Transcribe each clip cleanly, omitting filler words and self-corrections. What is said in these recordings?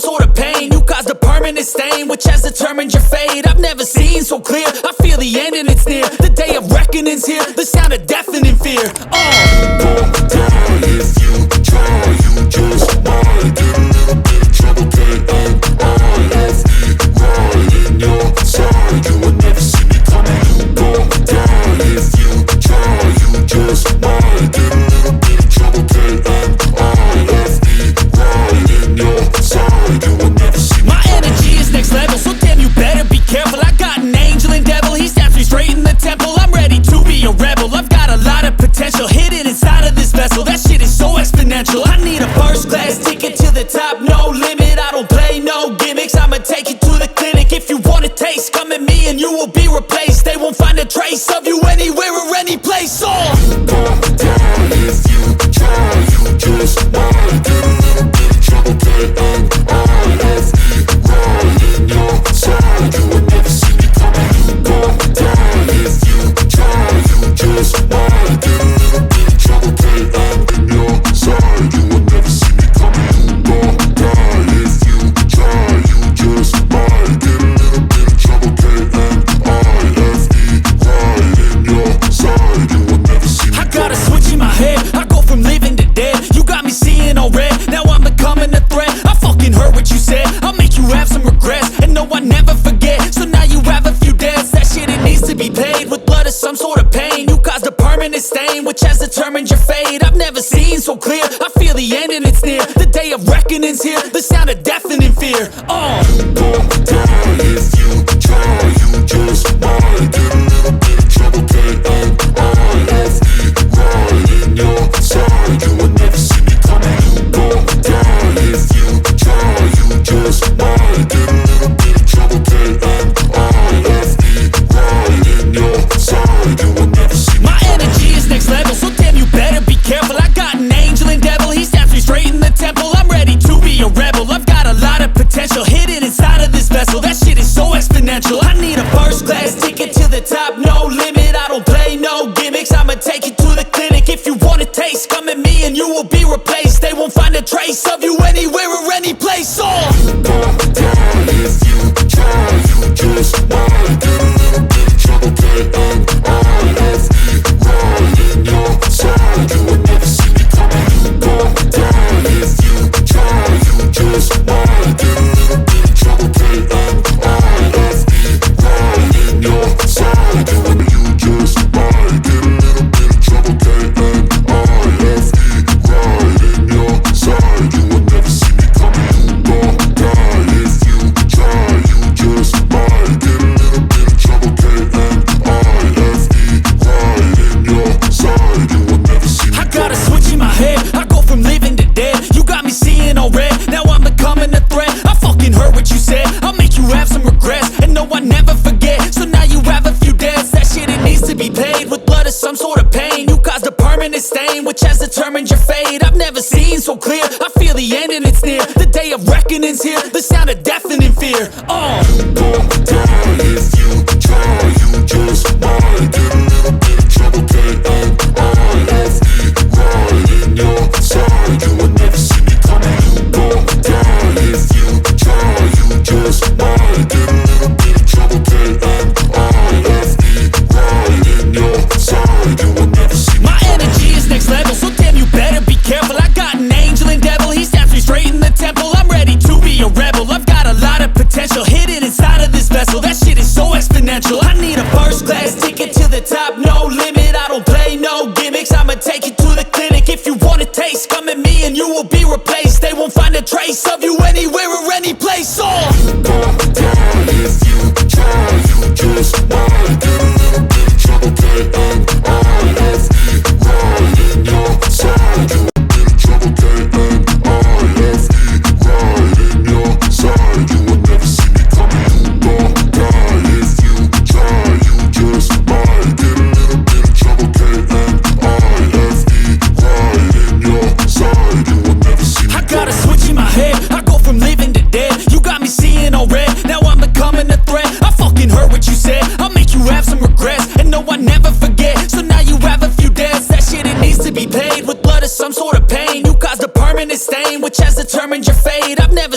sort of pain. You caused a permanent stain, which has determined your fate. I've never seen so clear, I feel the end and it's near. The day of reckoning's here, the sound of deafening fear. Don't die if you try, you just might get a little bit of trouble. K-N-I-F-E, right in your side, you will never see me coming. You don't die if you try, you just might get a little bit of trouble. K-N-I-F-E, right in your side, you will never see me. My energy is next level, so damn you better be careful. I got an angel and devil, he stabs me straight in the temple. I'm ready to be a rebel, I've got a lot of potential hidden inside of this vessel. That shit is so exponential. I need a first class ticket to the top, no limit. I don't play no gimmicks, I'ma take you to the clinic. If you want a taste, come at me and you will be replaced. They won't find a trace of you anywhere or any place. Don't die if you try, you just might get a little bit of trouble. K-N-I-F-E, right in your side, you will never see me coming. Don't die if you try, you just might get a little bit of trouble. K-N in your side, you will never see me coming. Don't die if you try, you just might get a little bit of trouble. K-N-I-F-E, right in your side, you will never see me. I got a switch in my head, I go from living to dead. You got me seeing all red, now I'm becoming a threat. I fucking heard what you said, I'll make you have some regrets. And no, I never forget, so now you have a few debts. That shit, it needs to be paid with blood or some sort of pain. You caused a permanent stain, which has determined your fate. I've never seen so clear, I feel the end and it's near. The day of reckoning's here, the sound of deafening fear. Don't die if you try, you just might get a little bit of trouble. K-N-I-F-E, right in your side, you will never see me coming. Don't die if you try, you just might get a little bit of trouble. K-N-I-F-E, right in your side, you will never see me. My energy is next level, so damn you better be careful. I got an angel and devil, he stabs me straight in the temple. I'm ready to be a rebel, I've got a lot of potential hidden inside of this vessel. That shit is so exponential. I need a first class ticket to the top, no limit. I don't play no gimmicks, I'ma take you to the clinic. If you want a taste, come at me and you will be replaced. They won't find a trace of you anywhere or any place. Don't die if you try, you just might get a little bit of trouble. K-N-I-F-E, right in your side, you will never see me coming. Don't die if you try, you just might get a little bit of trouble. K-N-I-F-E, right in your side, you just might get a little bit of trouble. K-N-I-F-E, right in your side, you will never see me coming. Don't die if you try, you just might get a little bit of trouble. K-N-I-F-E, right in your side, you will never see me. I got a switch in my head, I go from living to dead. You got me seeing all red, now I'm becoming a threat. I fucking heard what you said, I'll make you have some regrets. And no, I never forget, so now you have a few debts. That shit, it needs to be paid with blood or some sort of pain. You caused a permanent stain, which has determined your fate. I've never seen so clear, I feel the end and it's near. The day of reckoning's here, the sound of deafening fear. Don't die if you try, you just might get a little bit of trouble. K-N-I-F-E, right in your side, you will never see me coming. Don't die if you try, you just might get a little bit of trouble. K-N-I-F-E, right in your side, you will never see me. My energy is next level, so damn you better be careful. I got an angel and devil, he stabs me straight in the temple. I'm ready to be a rebel, I've got a lot of potential hidden inside of this vessel. That shit is so exponential.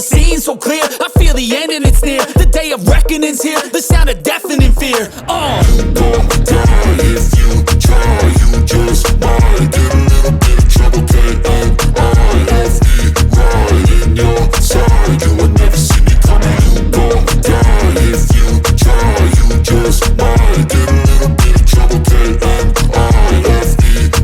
never seen so clear. I feel the end and it's near. The day of reckoning's here. The sound of deafening fear. You gon' die if you try. You just might get a little bit of trouble. K-N-I-F-E, right in your side. You would never see me coming. You gon' die if you try. You just might get a little bit of trouble. K-N-I-F-E,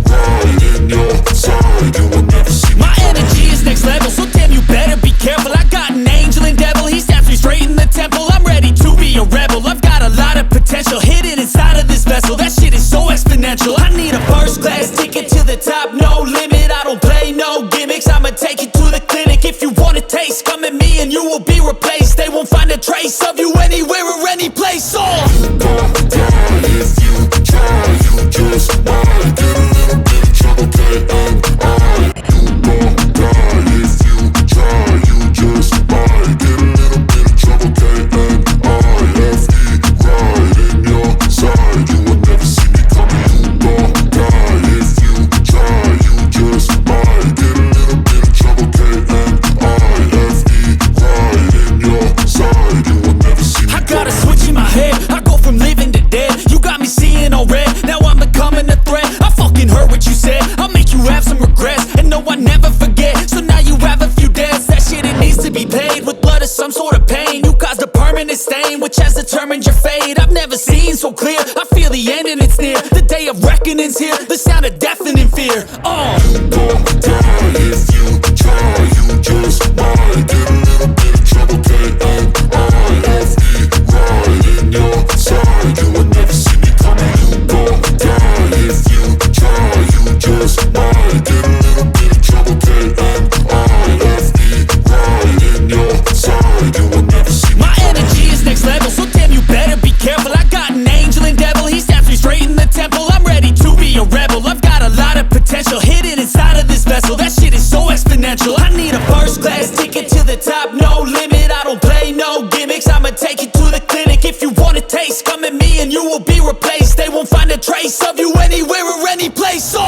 right in your side. You would never see me My coming. energy is next level, so damn you better be careful. I got an angel and devil, he snaps me straight in the temple. I'm ready to be a rebel, I've got a lot of potential hidden inside of this vessel. That shit is so exponential. I need a first class ticket to the top, no limit. I don't play no gimmicks, I'ma take you to the clinic. If you want a taste, come at me and you will be replaced. They won't find a trace of you anywhere or any place. You gon' die if you try. You just might get a little bit of trouble. K-N-I. You gon' die if you try. You just might get a little bit of trouble. K-N-I-F-E, right in your side. You would never see me coming. You gon' die if you try. You just might get a little bit of trouble. K-N-I-F-E, right in your side. You would never see me I coming. got a switch in my head, I go from living to dead. You got me seeing all red, now I'm becoming a threat. I fucking heard what you said, I'll make you have some regrets. And no, I never forget, so now you have a few debts. That shit, it needs to be paid with blood or some sort of pain. You caused a permanent stain, which has determined your fate. I've never seen so clear, I feel the end and it's near. The day of reckoning's here, the sound of deafening fear. You gon' die if you try. You just might get a little bit of trouble. K-N-I-F-E, right in your side. You would never see me coming. You gon' die if you try. You just might get a little bit of trouble. K-N-I-F-E, right in your side. You would never see me My coming. energy is next level, so damn you better be careful. I got an angel and devil, he snaps me straight in the temple. I'm ready to be a rebel, I've got a lot of potential hidden inside of this vessel. That shit is so exponential. I need a first class ticket to the top, no limit. I don't play no gimmicks, I'ma take you to the clinic. If you want a taste, come at me and you will be replaced. They won't find a trace of you anywhere or any place. You